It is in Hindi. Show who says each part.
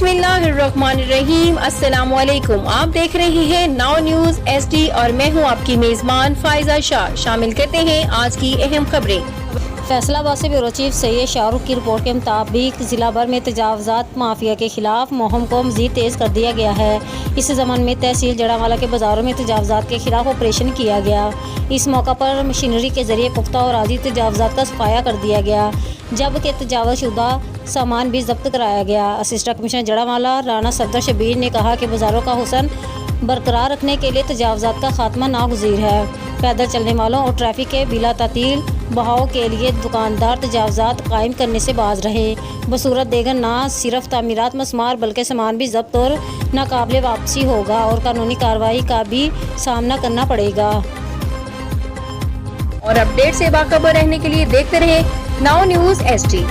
Speaker 1: बिस्मिल्लाहिर्रहमानिर्रहीम। अस्सलामुअलैकुम। आप देख रहे हैं नाउ न्यूज SD और मैं हूं आपकी मेजबान फायजा शाह। शामिल करते हैं आज की अहम खबरें।
Speaker 2: फैसलाबाद से ब्यूरो चीफ सैयद शाहरुख की रिपोर्ट के मुताबिक जिला भर में तजावजात माफिया के खिलाफ मुहिम को मजीद तेज़ कर दिया गया है। इस ज़मान में तहसील जड़ावाला के बाज़ारों में तजावजात के खिलाफ ऑपरेशन किया गया। इस मौका पर मशीनरी के जरिए पुख्ता और आजी तजावजात का सफाया कर दिया गया, जबकि तजावज़शुदा सामान भी जब्त कराया गया। असिस्टेंट कमिश्नर जड़ावाला राना सफदर शबीर ने कहा कि बाज़ारों का हुसन बरकरार रखने के लिए तजावजात का खात्मा नागुज़ीर है। पैदल चलने वालों और ट्रैफिक के बिला तातील बहाव के लिए दुकानदार तजावजात कायम करने से बाज रहे। बसूरत देगर ना सिर्फ तामीरात मसमार बल्कि सामान भी जब्त और नाकाबिले वापसी होगा और कानूनी कार्रवाई का भी सामना करना पड़ेगा।
Speaker 1: और अपडेट से बाखबर रहने के लिए देखते रहे नाउ न्यूज SD।